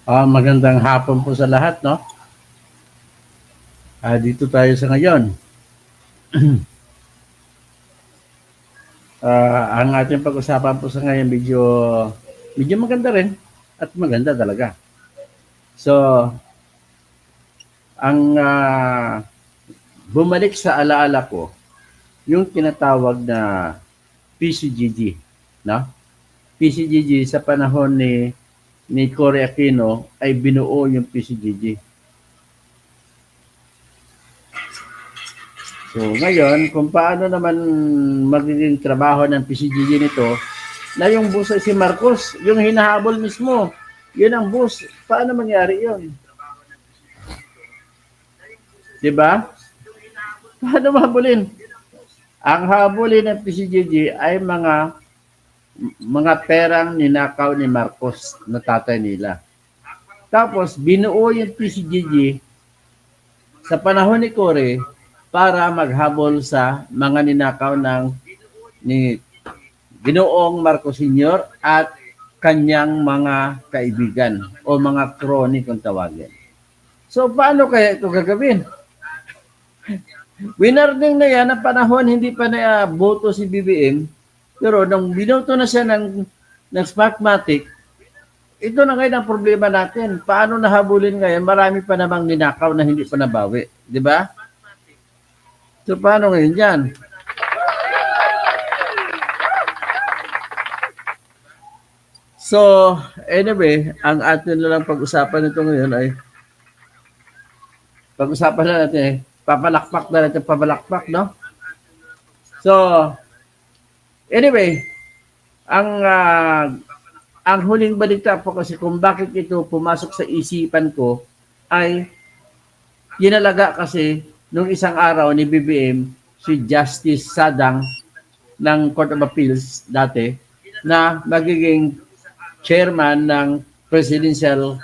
Magandang hapon po sa lahat, no? Dito tayo sa ngayon. Ang ating pag-usapan po sa ngayon medyo maganda rin at maganda talaga. So, ang bumalik sa alaala ko, yung tinatawag na PCGG, no? PCGG sa panahon ni Cory Aquino ay binuo yung PCGG. So ngayon, kung paano naman magiging trabaho ng PCGG nito, na yung boss ay si Marcos, yung hinahabol mismo, yun ang boss. Paano mangyari yun? Diba? Paano mahabulin? Ang habulin ng PCGG ay mga perang ninakaw ni Marcos na tatay nila. Tapos, binuo yung PCGG sa panahon ni Cory para maghabol sa mga ninakaw ni Ginoong Marcos Sr. at kanyang mga kaibigan o mga crony kung tawagin. So, paano kaya ito gagawin? Winarding na yan, ang panahon hindi pa na boto si BBM, pero nung binoto na siya ng Smartmatic, ito na ngayon ang problema natin. Paano nahabulin ngayon? Marami pa namang ninakaw na hindi pa nabawi. Di ba? So, paano ngayon yan? So, anyway, ang atin na lang pag-usapan nito ngayon ay pag-usapan na natin, papalakpak na natin, papalakpak, no? So, anyway, ang huling balita po kasi kung bakit ito pumasok sa isipan ko ay kinalaga kasi nung isang araw ni BBM si Justice Sadang ng Court of Appeals dati na magiging chairman ng Presidential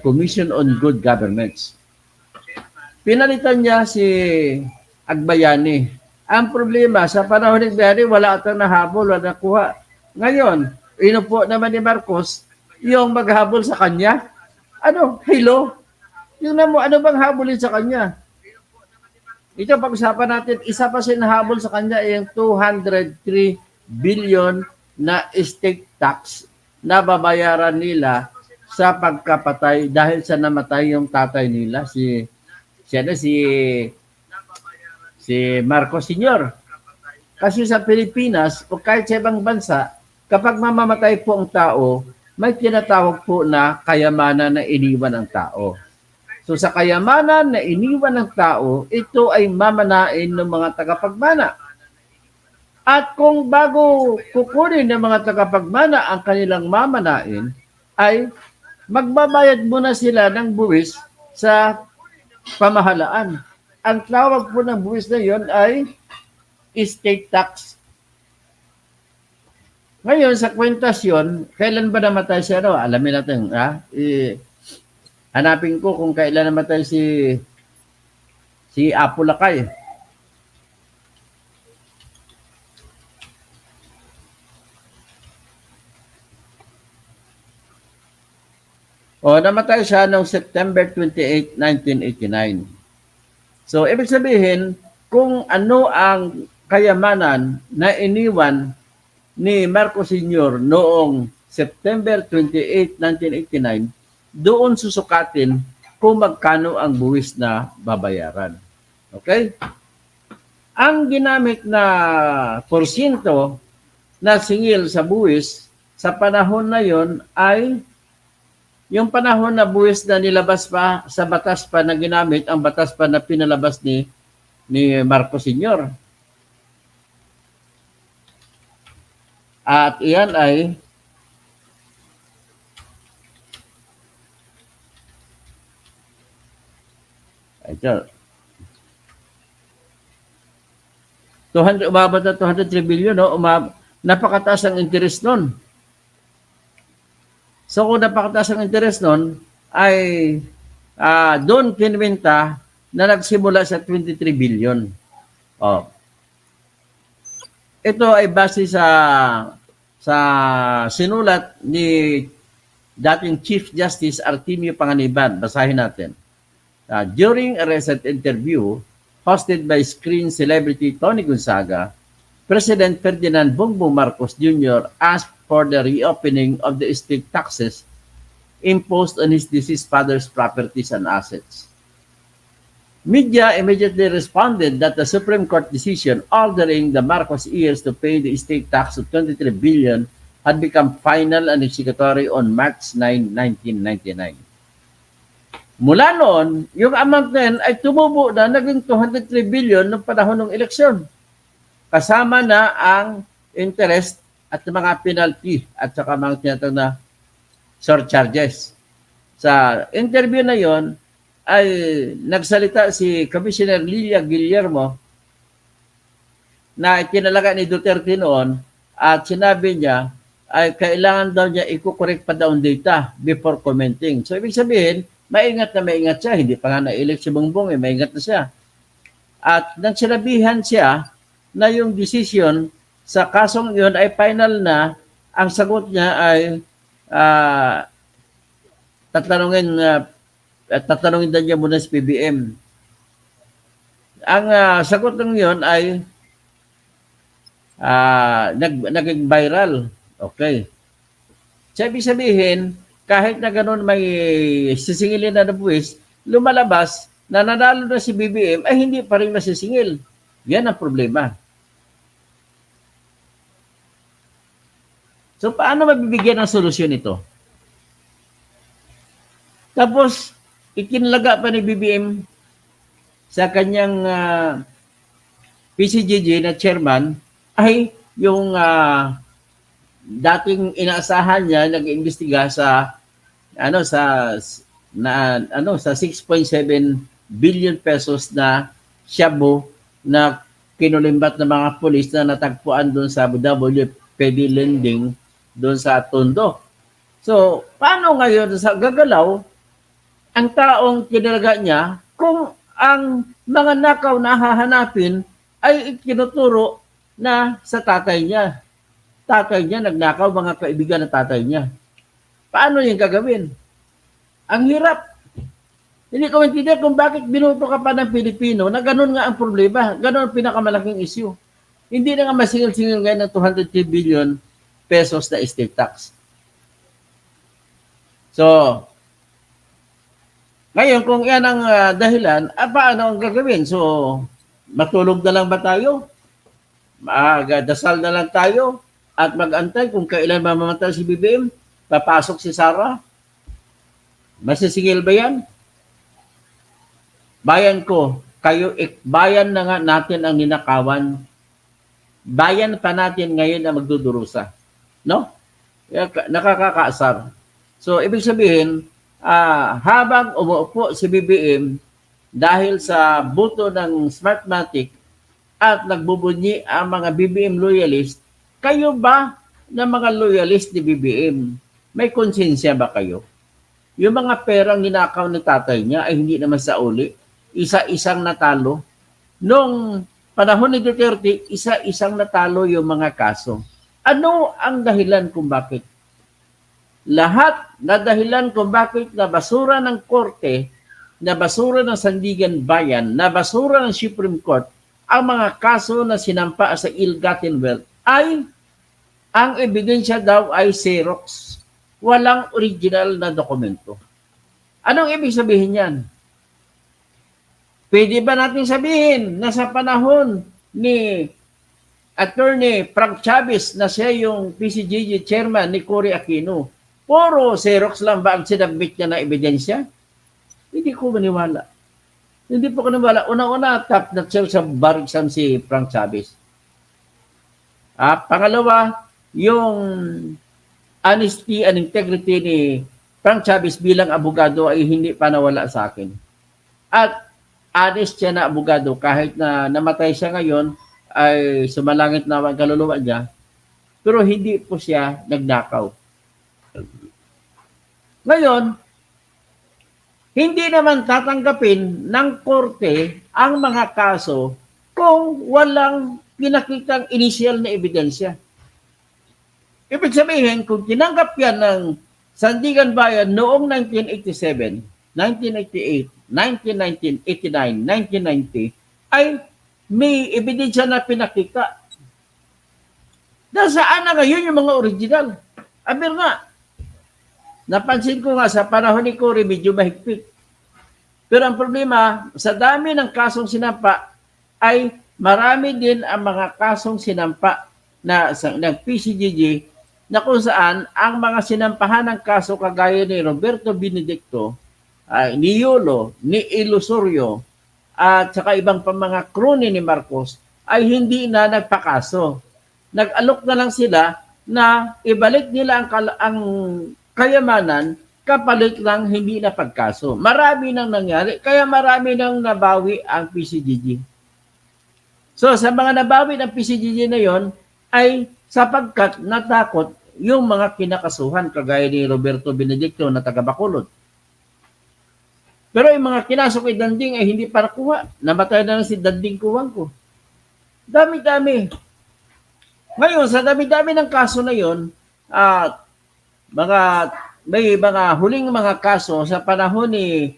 Commission on Good Governance. Pinalitan niya si Agbayani. Ang problema, sa panahon ni Agbayani, wala atang nahabol, wala nakuha. Ngayon, inupo naman ni Marcos yung maghabol sa kanya. Ano? Hello? Yung ano bang habulin sa kanya? Ito pag-usapan natin, isa pa sinahabol sa kanya ay yung 203 billion na estate tax na babayaran nila sa pagkapatay dahil sa namatay yung tatay nila si Marcos Sr. Kasi sa Pilipinas o kahit sa ibang bansa, kapag mamamatay po ang tao, may tinatawag po na kayamanan na iniwan ng tao. So sa kayamanan na iniwan ng tao, ito ay mamanain ng mga tagapagmana. At kung bago kukunin ng mga tagapagmana ang kanilang mamanain, ay magbabayad muna sila ng buwis sa pamahalaan. Ang tawag po ng buwis na yon ay estate tax. Ngayon, sa kwentasyon, kailan ba namatay siya? No? Alamin natin. Hanapin ko kung kailan namatay si Apo Lakay. Namatay siya noong September 28, 1989. So, ibig sabihin, kung ano ang kayamanan na iniwan ni Marcos Sr. noong September 28, 1989, doon susukatin kung magkano ang buwis na babayaran. Okay? Ang ginamit na porsyento na singil sa buwis sa panahon na yon ay yung panahon na buwis na nilabas pa sa batas pa na ginamit, ang batas pa na pinalabas ni Marcos Sr. At iyan ay ito. Umabot na 203 billion, no? Napakataas ang interest nun. So kung napakataas ang interest nun, ay doon kinwenta na nagsimula sa 23 billion. Ito ay base sa sa sinulat ni dating Chief Justice Artemio Panganiban. Basahin natin. During a recent interview hosted by screen celebrity Tony Gonzaga, President Ferdinand Bongbong Marcos Jr. asked for the reopening of the estate taxes imposed on his deceased father's properties and assets. Media immediately responded that the Supreme Court decision ordering the Marcos heirs to pay the estate tax of 23 billion had become final and executory on March 9, 1999. Mula noon, yung amount na yun ay tumubo na naging 203 billion noong panahon ng eleksyon. Kasama na ang interest at mga penalty at saka mga tinatawag na surcharges. Sa interview na yon ay nagsalita si Commissioner Lilia Guillermo na itinalaga ni Duterte noon at sinabi niya ay kailangan daw niya i-correct pa daw ang data before commenting. So ibig sabihin, maingat siya. Hindi pa nga na-elect si Bongbong, maingat na siya. At nang sinabihan siya na yung decision sa kasong yun ay final na, ang sagot niya ay tatanungin daw niya muna sa PBM. Ang sagot ng yun ay naging viral. Okay. So, ibig sabihin, kahit na gano'n may sisingilin na buwis, lumalabas na nanalo na si BBM ay hindi pa rin masisingil. Yan ang problema. So, paano mabibigyan ng solusyon ito? Tapos, ikinalaga pa ni BBM sa kanyang PCGG na chairman ay yung dating inaasahan niya nag-iimbestiga sa sa 6.7 billion pesos na shabu na kinulimbat ng mga pulis na natagpuan doon sa WPD lending doon sa Tondo. So, paano ngayon sa gagalaw ang taong kinalaga niya kung ang mga nakaw na hahanapin ay ikinuturo na sa tatay niya? Tatay niya nagnakaw, mga kaibigan ng tatay niya. Paano yung gagawin? Ang hirap. Hindi ko maintindihan kung bakit binuto ka pa ng Pilipino na ganun nga ang problema. Ganun ang pinakamalaking issue. Hindi na nga masingil-singil ngayon ng 203 billion pesos na estate tax. So, ngayon kung yan ang dahilan, paano ang gagawin? So, matulog na lang ba tayo? Dasal na lang tayo? At mag-antay kung kailan mamamatay si BBM, papasok si Sara. Masisingil ba yan? Bayan ko, kayo, bayan na nga natin ang ninakawan. Bayan pa natin ngayon na magdudurusa. No? Nakakakaasar. So, ibig sabihin, habang umuupo si BBM dahil sa boto ng Smartmatic at nagbubunyi ang mga BBM loyalist, kayo ba na mga loyalist ni BBM, may konsensya ba kayo? Yung mga perang ninakaw ng tatay niya ay hindi naman sa uli. Isa-isang natalo. Noong panahon ni Duterte, isa-isang natalo yung mga kaso. Ano ang dahilan kung bakit? Lahat na dahilan kung bakit nabasura ng korte, nabasura ng Sandigan Bayan, nabasura ng Supreme Court, ang mga kaso na sinampa sa ill-gotten wealth ay ang ebidensya daw ay Xerox. Walang original na dokumento. Anong ibig sabihin yan? Pwede ba natin sabihin na sa panahon ni Attorney Frank Chavez na siya yung PCGG chairman ni Cory Aquino, puro Xerox lang ba ang sinabit niya na ebidensya? Hindi ko maniwala. Hindi po ko maniwala. Una-una, top na siya sa bariksam si Frank Chavez. Pangalawa, yung honesty and integrity ni Frank Chavez bilang abogado ay hindi pa nawala sa akin. At honest siya na abogado kahit na namatay siya ngayon ay sumalangit na ang kaluluwa niya, pero hindi po siya nagnakaw. Ngayon, hindi naman tatanggapin ng korte ang mga kaso kung walang pinakitang initial na ebidensya. Ibig sabihin, kung tinanggap yan ng Sandigan Bayan noong 1987, 1988, 1989, 1990, ay may ebidensya na pinakita. Nasaan na ngayon yung mga original? Abir nga, napansin ko nga sa panahon ni Cory, medyo mahigpit. Pero ang problema, sa dami ng kasong sinampa, ay marami din ang mga kasong sinampa ng PCGG na kung saan ang mga sinampahan ng kaso kagaya ni Roberto Benedicto, ni Yolo, ni Ilusorio, at saka ibang pa mga kroni ni Marcos ay hindi na nagpakaso. Nag-alok na lang sila na ibalik nila ang kayamanan kapalit lang hindi na pagkaso. Marami nang nangyari, kaya marami nang nabawi ang PCGG. So sa mga nabawi ng PCGG na yon ay sapagkat natakot yung mga kinakasuhan kagaya ni Roberto Benedicto na taga Bacolod. Pero yung mga kinasok kay Danding ay hindi para kuha. Namatay na lang si Danding kuwang ko. Dami-dami. Ngayon, sa dami-dami ng kaso na yon, may mga huling mga kaso sa panahon ni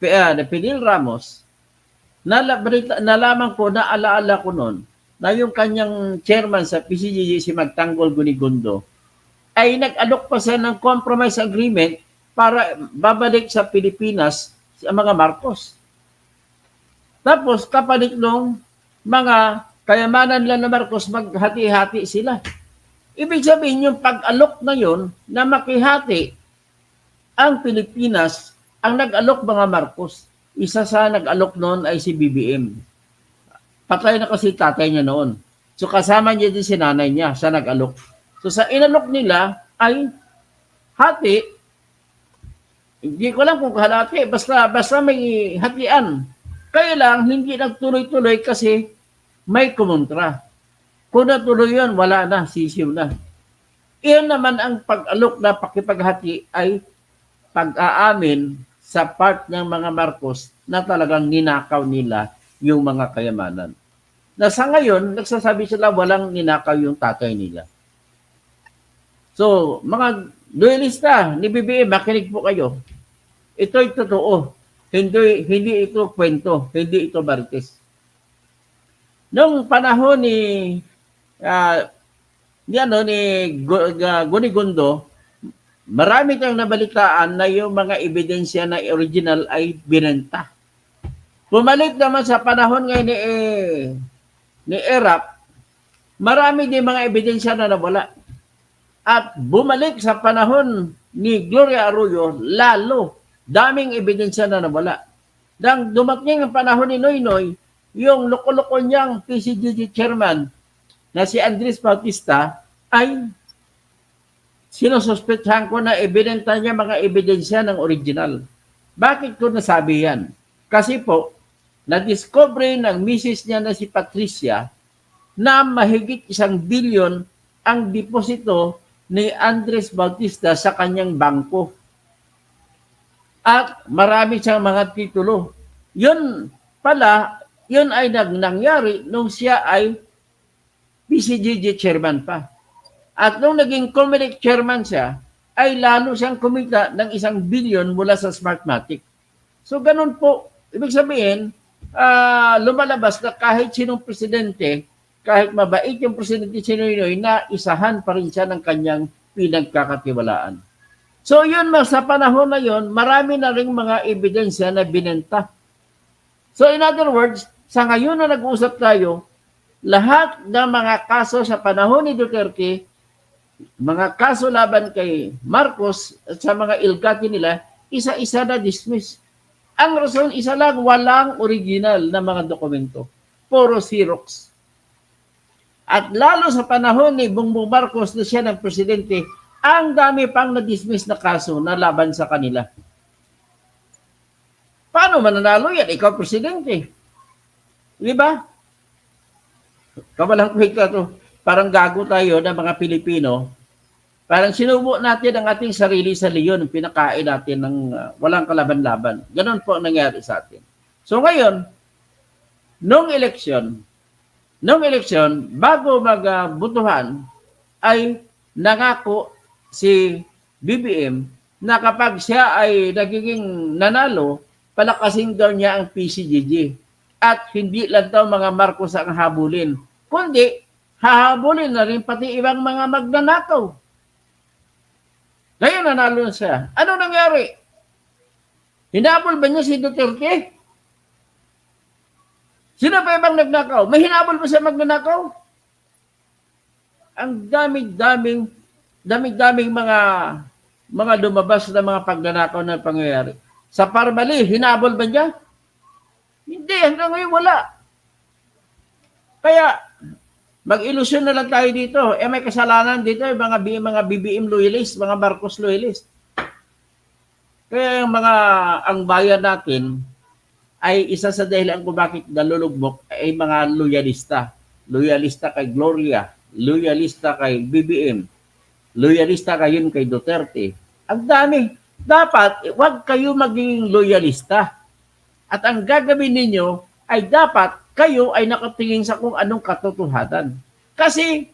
Fidel Ramos, nalaman ko, naalaala ko noon, na yung kanyang chairman sa PCGG, si Magtanggol Gunigundo, ay nag-alok pa siya ng compromise agreement para babalik sa Pilipinas ang mga Marcos. Tapos kapalit nung mga kayamanan lang na Marcos, maghati-hati sila. Ibig sabihin yung pag-alok na yun na makihati ang Pilipinas, ang nag-alok mga Marcos. Isa sa nag-alok noon ay si BBM. Patay na kasi tatay niya noon. So kasama niya din si nanay niya sa nag-alok. So sa inalok nila ay hati. Hindi ko lang kung halati, basta may hatian. Kaya lang, hindi nagtuloy-tuloy kasi may kumontra. Kung natuloy yun, wala na, sisiw na. Iyon naman ang pag-alok na pakipaghati ay pag-aamin sa part ng mga Marcos na talagang ninakaw nila yung mga kayamanan. Na sa ngayon, nagsasabi sila walang ninakaw yung tatay nila. So, mga loyalista ni BBM, makinig po kayo. Ito'y totoo. Hindi ito kwento. Hindi ito marites. Noong panahon ni Gunigundo, marami kang nabalitaan na yung mga ebidensya na original ay binenta. Pumalit naman sa panahon ngayon ni Erap, marami din mga ebidensya na nawala. At bumalik sa panahon ni Gloria Arroyo, lalo, daming ebidensya na nawala. Nang dumating ang panahon ni Noynoy, yung loko-loko niyang PCGG chairman na si Andres Bautista ay sinususpetsahan ko na ebidenta niya mga ebidensya ng original. Bakit ko nasabi yan? Kasi po, na-discover ng misis niya na si Patricia na mahigit 1 billion ang deposito ni Andres Bautista sa kanyang bangko. At marami siyang mga titulo. Yun pala, yun ay nangyari nung siya ay PCGG chairman pa. At nung naging Comelec chairman siya, ay lalo siyang kumita ng 1 billion mula sa Smartmatic. So ganun po, ibig sabihin, lumalabas na kahit sinong presidente, kahit mabait yung presidente si Noynoy, na isahan pa rin siya ng kanyang pinagkakatiwalaan. So yun, sa panahon na yun, marami na rin mga ebidensya na binenta. So in other words, sa ngayon na nag-uusap tayo, lahat ng mga kaso sa panahon ni Duterte, mga kaso laban kay Marcos at sa mga ilgati nila, isa-isa na dismiss. Ang rason, isa lang, walang original na mga dokumento. Puro Xerox. At lalo sa panahon ni Bongbong Marcos na siya ng presidente, ang dami pang na-dismiss na kaso na laban sa kanila. Paano mananalo yan? Ikaw presidente. Di ba? Kawalang kwenta to. Parang gago tayo ng mga Pilipino. Parang sinubo natin ang ating sarili sa leon. Pinakain natin ng walang kalaban-laban. Ganon po ang nangyari sa atin. So ngayon, nung eleksyon, bago magbutuhan, ay nangako si BBM na kapag siya ay nagiging nanalo, palakasin daw niya ang PCGG. At hindi lang daw mga Marcos ang habulin, kundi hahabulin na rin pati ibang mga magnanakaw. Ngayon nanalo siya. Ano nangyari? Hinabol ba niya si Duterte? Sino pa ibang nagnakaw? May hinabol ba siya magnanakaw? Ang daming mga lumabas na mga pagnanakaw na pangyayari. Sa Parmali, hinabol ba niya? Hindi, hanggang ngayon wala. Kaya, mag-ilusyon na lang tayo dito. May kasalanan dito, mga BBM loyalist, mga Marcos loyalist. Kaya ang bayan natin ay isa sa dahilan kung bakit nalulugmok ay mga loyalista. Loyalista kay Gloria, loyalista kay BBM, loyalista kayo kay Duterte. Ang dami. Dapat, huwag kayo maging loyalista. At ang gagawin ninyo ay dapat kayo ay nakatingin sa kung anong katotohanan. Kasi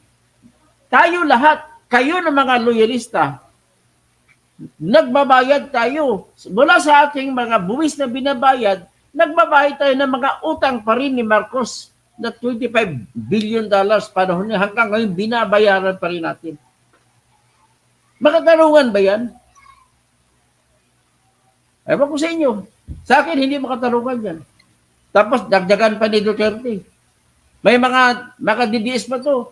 tayo lahat, kayo ng mga loyalista, nagbabayad tayo. Mula sa ating mga buwis na binabayad, nagbabayad tayo ng mga utang pa rin ni Marcos na $25 billion panahon niya. Hanggang ngayon, binabayaran pa rin natin. Makatarungan ba yan? Ewan ko sa inyo. Sa akin, hindi makatarungan yan. Tapos, dagdagan pa ni Duterte. May mga DDS pa to.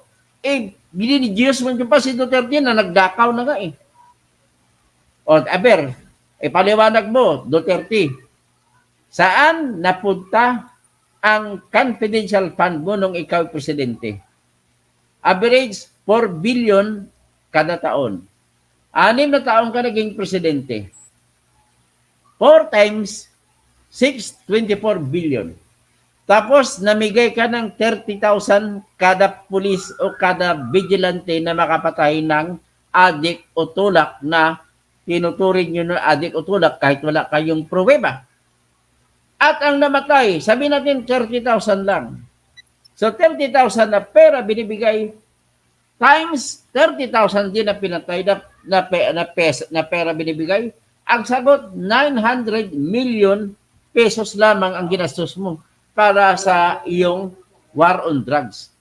Ginidiyos mo pa si Duterte na nagdakaw na nga eh. O, paliwanag mo, Duterte, saan napunta ang confidential fund mo nung ikaw presidente? Average 4 billion kada taon. 6 na taon ka naging presidente. 4 times 6, 24 billion. Tapos, namigay ka ng 30,000 kada pulis o kada vigilante na makapatay ng adik o tulak na tinuturing nyo ng adik o tulak kahit wala kayong pruweba. At ang namatay, sabi natin 30,000 lang. So 30,000 na pera binibigay times 30,000 din na pinatay na pera binibigay. Ang sagot, 900 million pesos lamang ang ginastos mo para sa iyong war on drugs.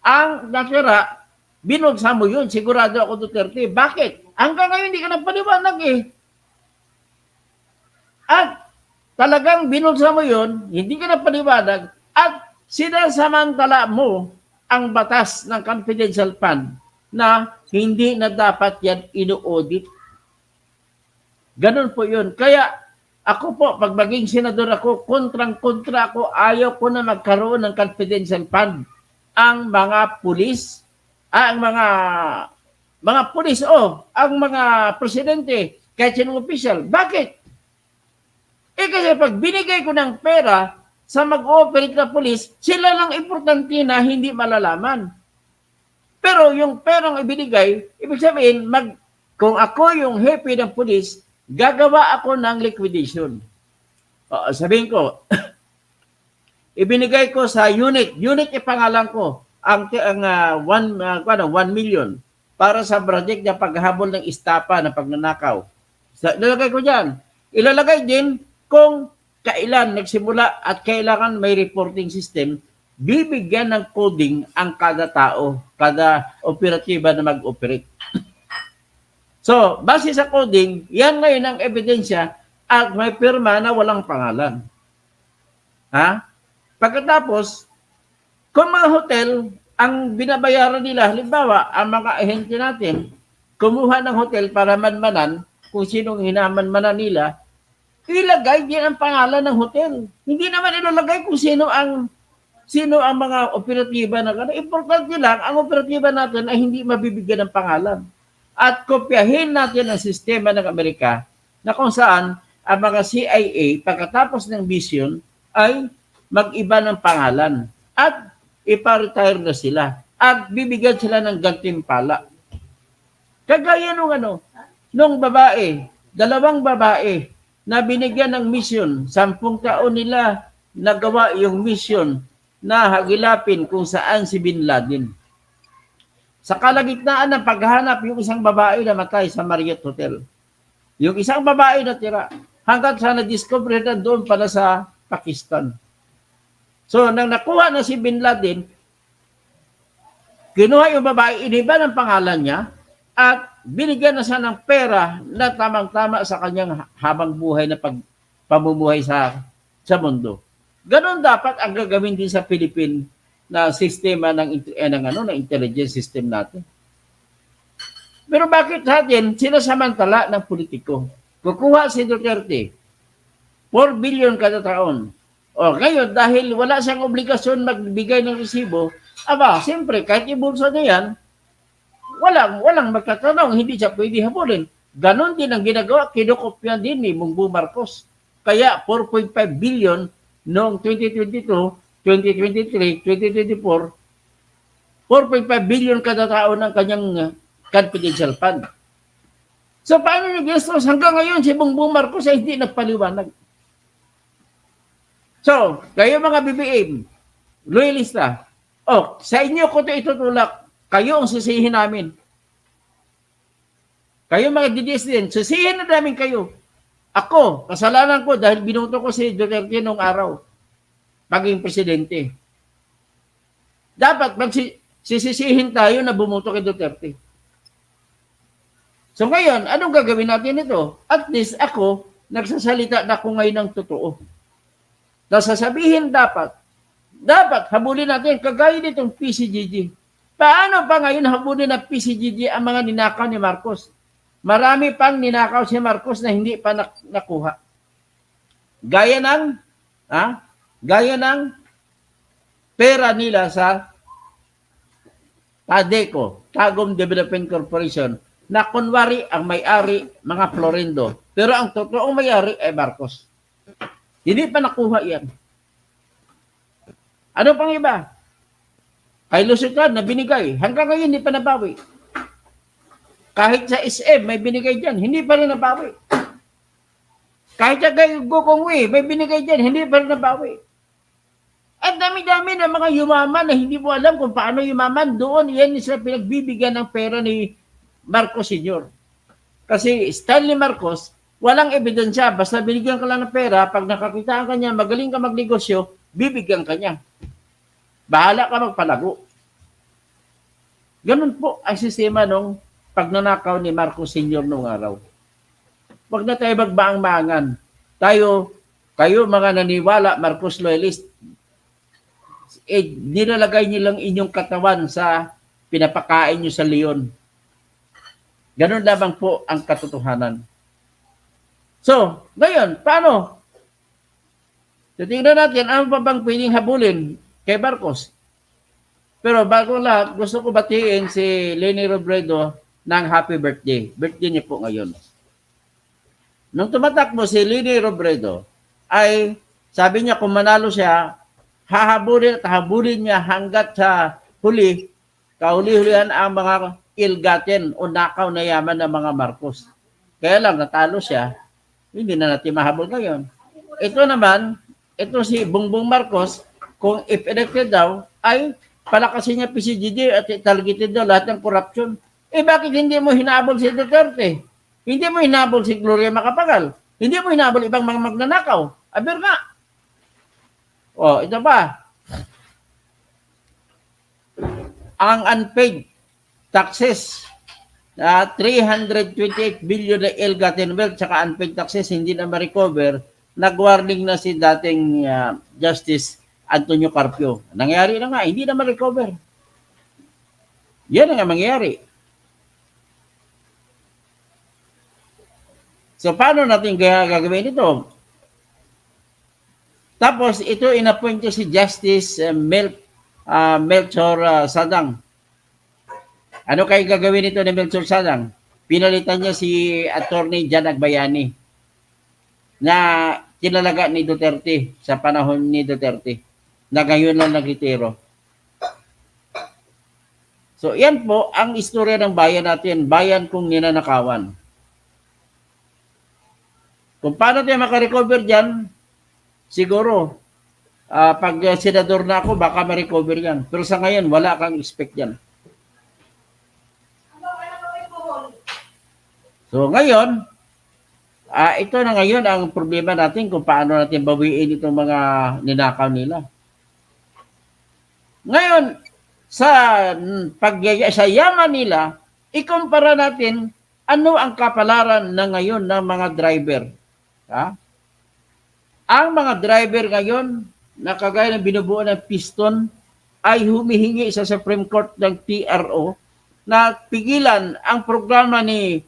Ang natira, binugsa mo yun, sigurado ako Duterte. Bakit? Hanggang ngayon hindi ka nagpaliwanag eh. At talagang binugsa mo yun, hindi ka nagpaliwanag, at sinasamantala mo ang batas ng confidential fund na hindi na dapat yan ino-audit. Ganun po yun. Kaya ako po, pag maging senador ako, kontrang-kontra ako, ayaw ko na magkaroon ng confidential fund. Ang mga pulis, ang mga pulis, ang mga presidente, kahit sinong official. Bakit? Kasi pag binigay ko ng pera sa mag-ooperate na pulis, sila lang importante na hindi malalaman. Pero yung perang ibinigay, ibig sabihin, kung ako yung hepe ng pulis, gagawa ako ng liquidation. Sabihin ko, ibinigay ko sa unit ipangalan ko, ang 1 million para sa project na paghahabol ng istapa na pagnanakaw. Ilalagay ko dyan. Ilalagay din kung kailan nagsimula at kailangan may reporting system, bibigyan ng coding ang kada tao, kada operatiba na mag-operate. So, base sa coding, yan ngayon ang ebidensya at may pirma na walang pangalan. Pagkatapos, kung mga hotel, ang binabayaran nila, halimbawa, ang mga ahente natin, kumuha ng hotel para manmanan kung sinong hinamanmanan nila, ilagay din ang pangalan ng hotel. Hindi naman ilalagay kung sino ang mga operatiba na gano'n. Importante lang, ang operatiba natin ay hindi mabibigyan ng pangalan. At kopyahin natin ang sistema ng Amerika na kung saan ang mga CIA pagkatapos ng mission ay mag-iba ng pangalan at ipa-retire na sila at bibigyan sila ng gantimpala. Kagaya nung babae, 2 babae na binigyan ng mission, 10 taon nila nagawa yung mission na hagilapin kung saan si Bin Laden. Sa kalagitnaan ng paghahanap, yung isang babae na matay sa Marriott Hotel. Yung isang babae na tira, hanggang sa na-discover na doon pala sa Pakistan. So, nang nakuha na si Bin Laden, kinuha yung babae, iniba ng pangalan niya, at binigyan na siya ng pera na tamang-tama sa kanyang habang buhay na pamumuhay sa mundo. Ganon dapat ang gagawin din sa Philippine na sistema ng intelligence system natin. Pero bakit sa atin sinasamantala ng politiko? Kukuha si Duterte 4 billion kada taon. O ngayon, dahil wala siyang obligasyon magbigay ng resibo, siyempre, kahit ibulsa na yan, walang magtatanong, hindi siya pwede habulin. Ganon din ang ginagawa, kinukopya din ni Bongbong Marcos. Kaya 4.5 billion noong 2022, 2023, 2024, 4.5 billion kada taon ang kanyang confidential fund. So paano nag-gastos? Hanggang ngayon si Bongbong Marcos ay hindi nagpaliwanag. So, kayo mga BBM, loyalista, sa inyo ko ito itutulak, kayo ang sisihin namin. Kayo mga DDS, sisihin na namin kayo. Ako, kasalanan ko dahil binuto ko si Duterte nung araw, paging presidente. Dapat sisisihin tayo na bumuto kay Duterte. So ngayon, anong gagawin natin ito? At least ako, nagsasalita na ako ngayon ng totoo. Nasasabihin dapat habulin natin kagaya nitong PCGG. Paano pa ngayon habulin ng PCGG ang mga ninakaw ni Marcos? Marami pang ninakaw si Marcos na hindi pa nakuha. Gaya ng pera nila sa TADECO, Tagum Development Corporation, na kunwari ang may-ari mga Florindo. Pero ang totoong may-ari ay Marcos. Hindi pa nakuha yan. Ano pang iba? Kay Lucitan na binigay. Hanggang ngayon hindi pa nabawi. Kahit sa SM may binigay dyan, hindi pa rin nabawi. Kahit sa kay Gokongwei may binigay dyan, hindi pa rin nabawi. At dami-dami ng mga yumaman na hindi mo alam kung paano yumaman. Doon yan sila pinagbibigyan ng pera ni Marcos Sr. Kasi Stanley Marcos, walang ebidensya. Basta binigyan ka lang ng pera, pag nakakitaan ka niya, magaling ka magnegosyo, bibigyan ka niya. Bahala ka magpalago. Ganun po ang sistema nung pagnanakaw ni Marcos Sr. noong araw. Huwag na tayo magbaang-maangan. Kayo mga naniwala, Marcos loyalist, nilalagay niyo lang inyong katawan sa pinapakain niyo sa leon. Ganun lamang po ang katotohanan. So, ngayon, paano? Titingnan natin, ano pa bang pwedeng habulin kay Marcos? Pero bago lahat, gusto ko batiin si Leni Robredo ng happy birthday. Birthday niya po ngayon. Nung tumatakbo si Leni Robredo, ay sabi niya kung manalo siya, hahabulin niya hanggat sa huli, kahuli-hulihan ang mga ilgaten o nakaw na yaman ng mga Marcos. Kaya lang, natalo siya, hindi na natin mahabol ngayon. Ito naman, ito si Bongbong Marcos, kung if elected daw, ay palakasin niya PCGD at targeted daw lahat ng corruption. Bakit hindi mo hinabol si Duterte? Hindi mo hinabol si Gloria Macapagal? Hindi mo hinabol ibang mga magnanakaw? Aber nga. Ito pa. Ang unpaid taxes, 328 billion na ill-gotten wealth saka unpaid taxes hindi na ma-recover, nag-warning na si dating Justice Antonio Carpio. Nangyari na nga, hindi na ma-recover. Yan ang mangyayari. So, paano natin gagawin ito? Tapos, ito inappoint si Justice Melchor Sadang. Ano kayo gagawin ito ni Melchor Sadang? Pinalitan niya si Attorney Jan Agbayani na kinalaga ni Duterte sa panahon ni Duterte na ngayon lang nagretiro. So, yan po ang istorya ng bayan natin, bayan kong ninanakawan. Kung paano tayo makarecover dyan, siguro, pag senador na ako, baka ma-recover yan. Pero sa ngayon, wala kang expect yan. So ngayon, ito na ngayon ang problema natin kung paano natin bawiin itong mga ninakaw nila. Ngayon, sa yaman nila, ikumpara natin ano ang kapalaran na ngayon ng mga driver. Ha? Ang mga driver ngayon, na kagaya ng binubuo ng piston, ay humihingi sa Supreme Court ng TRO na pigilan ang programa ni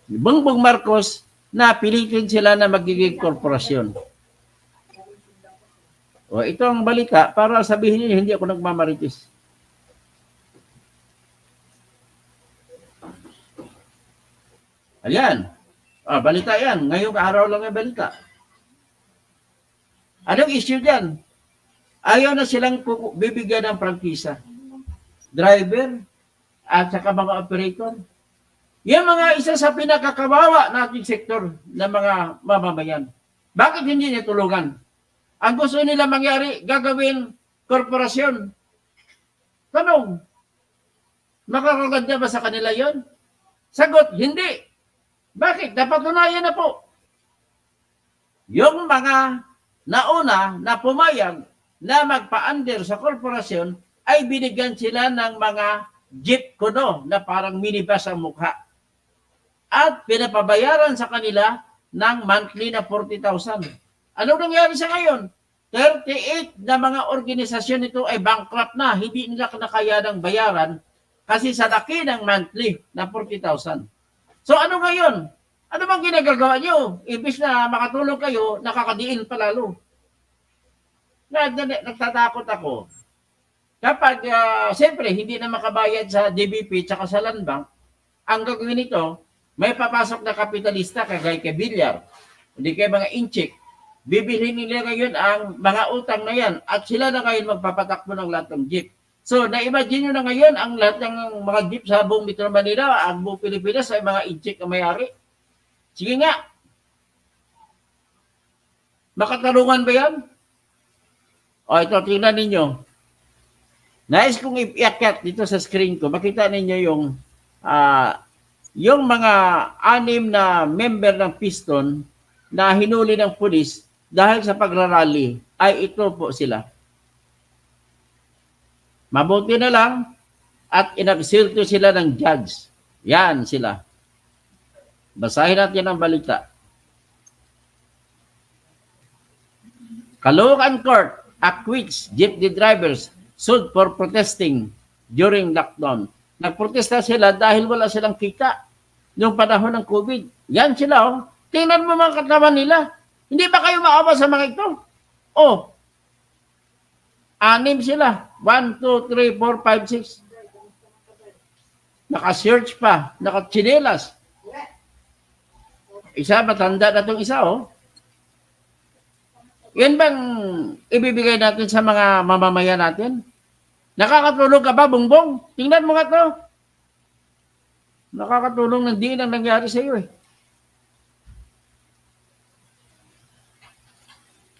Bongbong Marcos na pilitin sila na magiging korporasyon. O, ito ang balita para sabihin niyo hindi ako nagmamaritis. Ayan. Balita yan. Ngayong araw lang yung balita. Anong issue dyan? Ayaw na silang bibigyan ng prangkisa. Driver at saka mga operator. Yan mga isa sa pinakakawawa nating sektor ng mga mamamayan. Bakit hindi niya tulungan? Ang gusto nila mangyari, gagawin korporasyon. Tanong, makakaganda ba sa kanila yon? Sagot, hindi. Bakit? Napatunayan na po. Yung mga nauna na pumayag na magpa-under sa korporasyon ay binigyan sila ng mga jeep kuno na parang minibus ang mukha. At pinapabayaran sa kanila ng monthly na 40,000. Anong nangyari sa ngayon? 38 na mga organisasyon nito ay bankrupt na. Hindi nila kinakayanang bayaran kasi sa laki ng monthly na 40,000. So ano ngayon? Ano bang ginagagawa nyo? Ibig na makatulong kayo, nakakadiin pa lalo. Nagtatakot ako. Kapag, siyempre, hindi na makabayad sa DBP at sa Land Bank, ang gagawin nito, may papasok na kapitalista kagaya kay Villar, hindi kay mga inchik. Bibilhin nila ngayon ang mga utang na yan at sila na ngayon magpapatakbo ng lahat ng jeep. So, na-imagine nyo na ngayon ang lahat ng mga jeep sa buong Metro Manila, ang buong Pilipinas ay mga inchik na may-ari. Sige nga. Makatarungan ba yan? O, ito, tingnan ninyo. Nais kong iakyat dito sa screen ko. Makita ninyo yung mga 6 na member ng Piston na hinuli ng pulis dahil sa pagrarally ay ito po sila. Mabuti na lang at inabsirto sila ng judge. Yan sila. Basahin natin ang balita. Caloocan Court acquits jeepney drivers sued for protesting during lockdown. Nagprotesta sila dahil wala silang kita noong panahon ng COVID. Yan sila, oh. Tingnan mo mga katawan nila. Hindi ba kayo maawa sa mga ito? Oh, 6 sila. 1, 2, 3, 4, 5, 6. Naka-search pa. Naka-chinelas. Isa, matanda na itong isa, oh. Yan bang ibibigay natin sa mga mamamayan natin? Nakakatulong ka ba, Bongbong? Tingnan mo nga to. Nakakatulong ng din ang nangyari sa iyo, eh.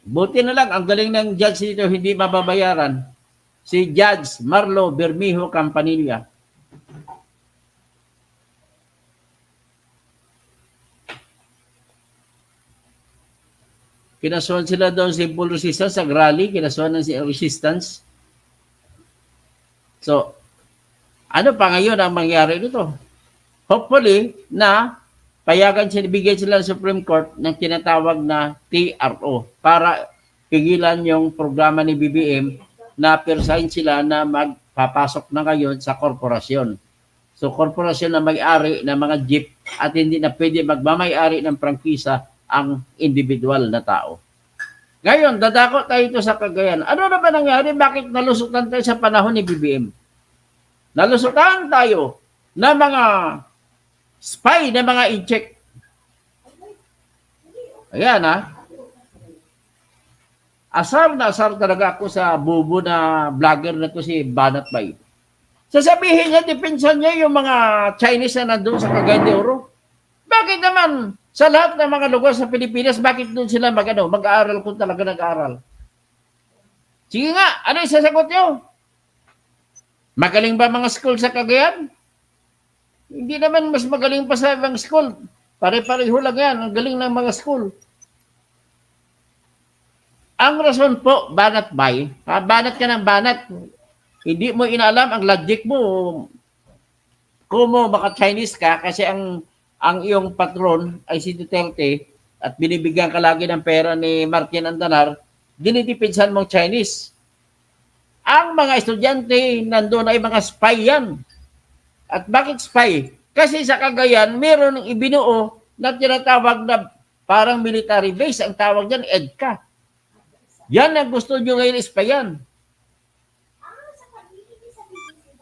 Buti na lang, ang galing ng judge dito, hindi mababayaran. Si Judge Marlo Bermejo Campanilla. Kinasuhan sila doon sa simple resistance, sa rally, kinasuhan ng resistance. So, ano pa ngayon ang mangyari dito? Hopefully, na payagan sila, bigyan sila ng Supreme Court ng tinatawag na TRO para pigilan yung programa ni BBM na persahin sila na magpapasok na ngayon sa korporasyon. So, korporasyon na may-ari ng mga jeep at hindi na pwede magmamay-ari ng prangkisa ang individual na tao. Ngayon, dadako tayo ito sa Cagayan. Ano na ba nangyari? Bakit nalusutan tayo sa panahon ni BBM? Nalusutan tayo na mga spy na mga incheck. Ayan, ha. Asar na asar talaga ako sa bubo na vlogger na to si Banat Bay. Sasabihin niya, depensan niya yung mga Chinese na nandun sa Cagayan de Oro. Bakit naman sa lahat ng mga lugar sa Pilipinas, bakit doon sila mag-aaral kung talaga nag-aaral? Sige nga, ano yung sasagot niyo? Magaling ba mga school sa Cagayan? Hindi naman mas magaling pa sa ibang school. Pare-pareho lang yan. Ang galing ng mga school. Ang rason po, banat bay, banat ka ng banat. Hindi mo inaalam ang logic mo. Kung mo maka-Chinese ka kasi ang iyong patron ay si Duterte at binibigyan ka lagi ng pera ni Martin Andanar, dinidipinsan mong Chinese. Ang mga estudyante nandun ay mga spy yan. At bakit spy? Kasi sa Cagayan, meron ng ibinuo na tinatawag na parang military base. Ang tawag dyan, EDCA. Yan ang gusto nyo ngayon ispayan.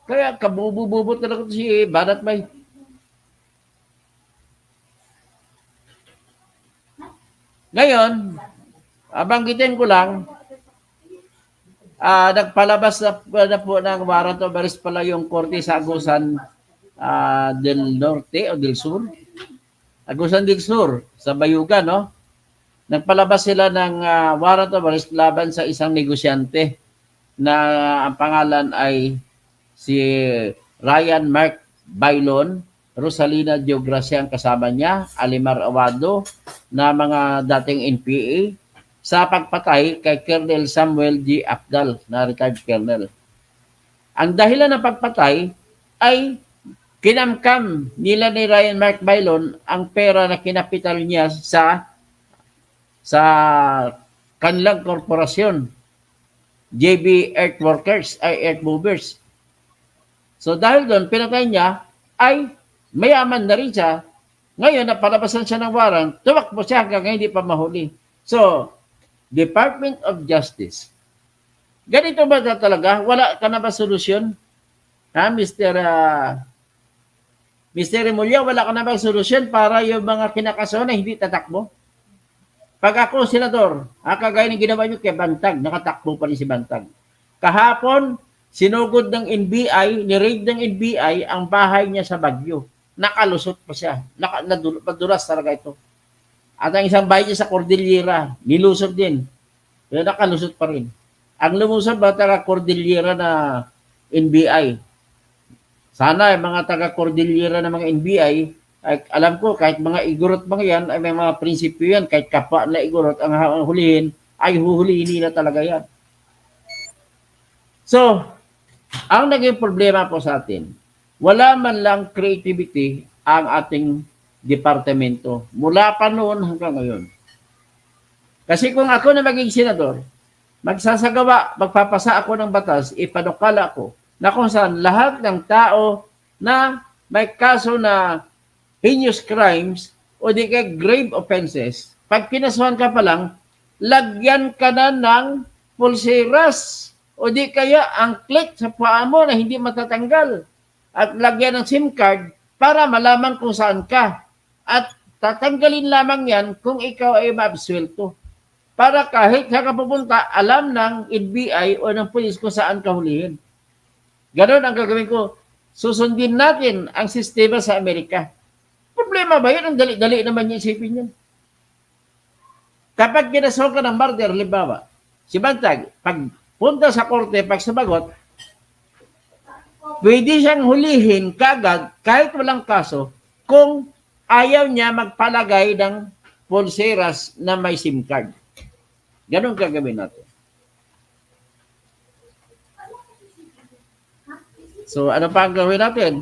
Kaya kabubo-bubo talaga si Banat Bay. Ngayon, banggitin ko lang, nagpalabas na po ng warrant of arrest pala yung korte sa Agusan del Norte o del Sur. Agusan del Sur, sa Bayugan, no? Nagpalabas sila ng warrant of arrest laban sa isang negosyante na ang pangalan ay si Ryan Mark Bailon, Rosalina Geogracia ang kasama niya, Alimar Awado na mga dating NPA sa pagpatay kay Colonel Samuel G. Apdal na retired colonel. Ang dahilan ng pagpatay ay kinamkam nila ni Ryan Mark Bailon ang pera na kinapital niya sa kanilang korporasyon, JB Earthworkers ay Earth Movers. So dahil doon, pinatay niya, ay mayaman na rin siya. Ngayon, napalabasan siya ng warrant, tumakbo siya hanggang hindi pa mahuli. So, Department of Justice. Ganito ba talaga? Wala ka na ba solusyon? Ha, Mr. Remulla, wala ka na ba solusyon para yung mga kinakaso na hindi tatakbo? Pag ako, senador, kagaya ng ginawa nyo kay Bantag, nakatakbo pa rin si Bantag. Kahapon, sinugod ng NBI, ni-raid ng NBI ang bahay niya sa Baguio. Nakalusot pa siya. Madulas talaga ito. At ang isang bahay niya sa Cordillera, nilusot din. Pero nakalusot pa rin. Ang lumusot ba taga Cordillera na NBI? Sana yung mga taga Cordillera na mga NBI, ay, alam ko, kahit mga igorot mga yan, ay may mga prinsipyo yan, kahit kapwa na igorot, ang hulihin, ay huhulihin nila talaga yan. So, ang naging problema po sa atin, wala man lang creativity ang ating departamento mula pa noon hanggang ngayon. Kasi kung ako na maging senador, magpapasa ako ng batas, ipanukala ko na kung saan lahat ng tao na may kaso na heinous crimes o di kaya grave offenses, pag kinasuhan ka pa lang, lagyan ka na ng pulseras o di kaya ang click sa paa mo na hindi matatanggal at lagyan ng SIM card para malaman kung saan ka. At tatanggalin lamang yan kung ikaw ay maabsuelto. Para kahit saan ka pupunta, alam ng NBI o ng pulis kung saan ka hulihin. Ganon ang gagawin ko. Susundin natin ang sistema sa Amerika. Problema ba yan? Ang dali-dali naman yung isipin yan. Kapag ginasok ka ng murder, halimbawa, si Bantag, pag punta sa korte, pag sabagot, pwede siyang hulihin kagad kahit walang kaso kung ayaw niya magpalagay ng pulseras na may SIM card. Ganon gagawin natin. So, ano pa ang gawin natin?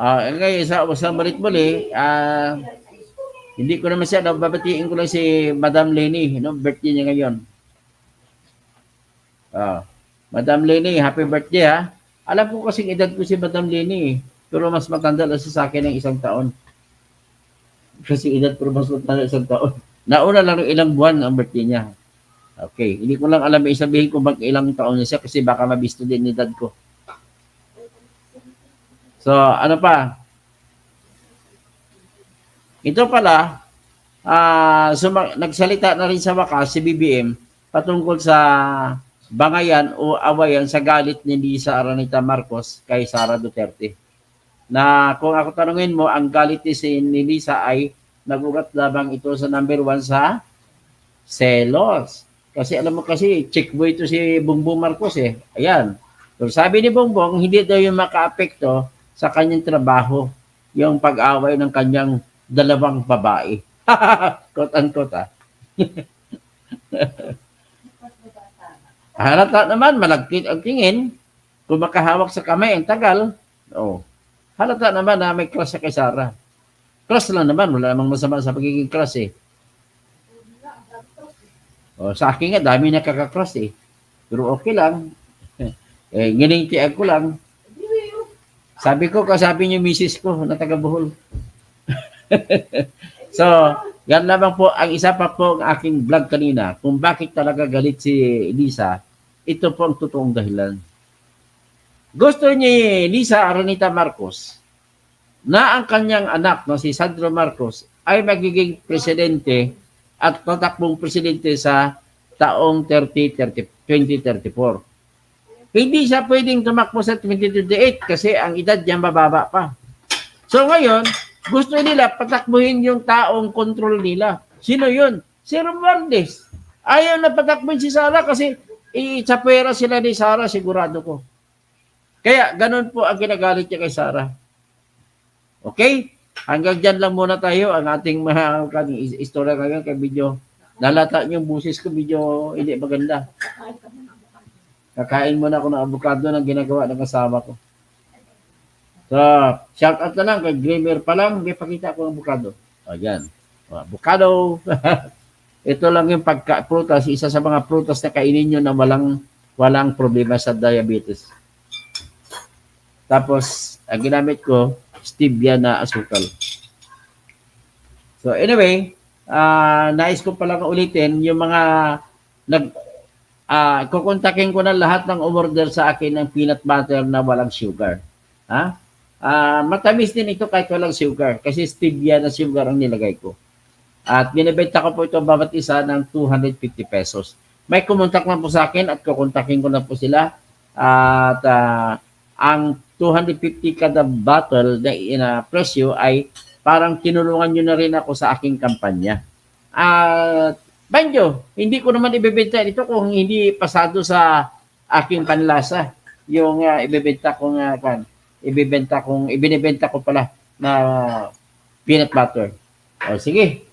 Ngayon, sa Marit-Muli, hindi ko naman siya, babatiin ko lang si Madam Lenny, no? Birthday niya ngayon. Madam Lenny, happy birthday, ha? Alam ko kasing edad ko si Madam Lenny, pero mas matanda lang sa akin ng 1 taon. Kasi edad ko mas matanda 1 taon. Nauna lang ng ilang buwan ang birthday niya. Okay, hindi ko lang alam isabihin kung ilang taon niya siya kasi baka mabisto din edad ko. So, ano pa? Ito pala, nagsalita na rin sa wakas si BBM patungkol sa bangayan o awayan sa galit ni Lisa Araneta Marcos kay Sara Duterte. Na kung ako tanungin mo, ang galit ni Lisa ay nagugat lamang ito sa number 1 sa selos. Kasi alam mo kasi, chick boy ito si Bongbong Marcos eh. Ayan. Pero sabi ni Bongbong, hindi daw yung makaapekto sa kanyang trabaho, yung pag-away ng kanyang dalawang babae. Quote unquote, ah. Halata naman, malagkit ang tingin. Kung makahawak sa kamay, ang tagal. Oh. Halata naman na may crush sa kay Sarah. Crush lang naman, wala namang masama sa pagiging crush eh. Oh, sa akin nga, dami nakaka-crush eh. Pero okay lang. Nginingtian ko lang. Sabi ko, kasabi niyo misis ko na taga Bohol. So, yan lamang po, ang isa pa po ang aking vlog kanina, kung bakit talaga galit si Lisa, ito po ang totoong dahilan. Gusto ni Lisa Aranita Marcos na ang kanyang anak, no, si Sandro Marcos, ay magiging presidente at tatakbong presidente sa taong 2034. Hindi siya pwedeng tumakbo sa 2028 kasi ang edad niya mababa pa. So ngayon, gusto nila patakbuhin yung taong control nila. Sino yun? Si Romualdez. Ayaw na patakbuhin si Sara kasi itsapwera sila ni Sara, sigurado ko. Kaya ganun po ang ginagalit niya kay Sara. Okay? Hanggang dyan lang muna tayo ang ating mga istorya ngayon kay video. Nalata yung busis ko, video hindi maganda. Kakain muna ako ng avocado na ginagawa ng kasama ko. So, shout out na lang kay Grimmer pa lang, may pakita ko ng avocado. Ayan. Avocado. Ito lang yung prutas, isa sa mga prutas na kainin nyo na walang problema sa diabetes. Tapos, ang ginamit ko, stevia na asukal. So, anyway, nais ko palang ulitin yung mga kukontakin ko na lahat ng umorder sa akin ng peanut butter na walang sugar. Ha? Matamis din ito kahit walang sugar kasi stevia na sugar ang nilagay ko. At binibenta ko po ito bawat isa ng 250 pesos. May kumontak na po sa akin at kukontakin ko na po sila. At ang 250 kada bottle na presyo ay parang tinulungan nyo na rin ako sa aking kampanya. At banjo, hindi ko naman ibebenta ito kung hindi pasado sa aking panlasa. Yung ibebenta ko pala na peanut butter. O sige,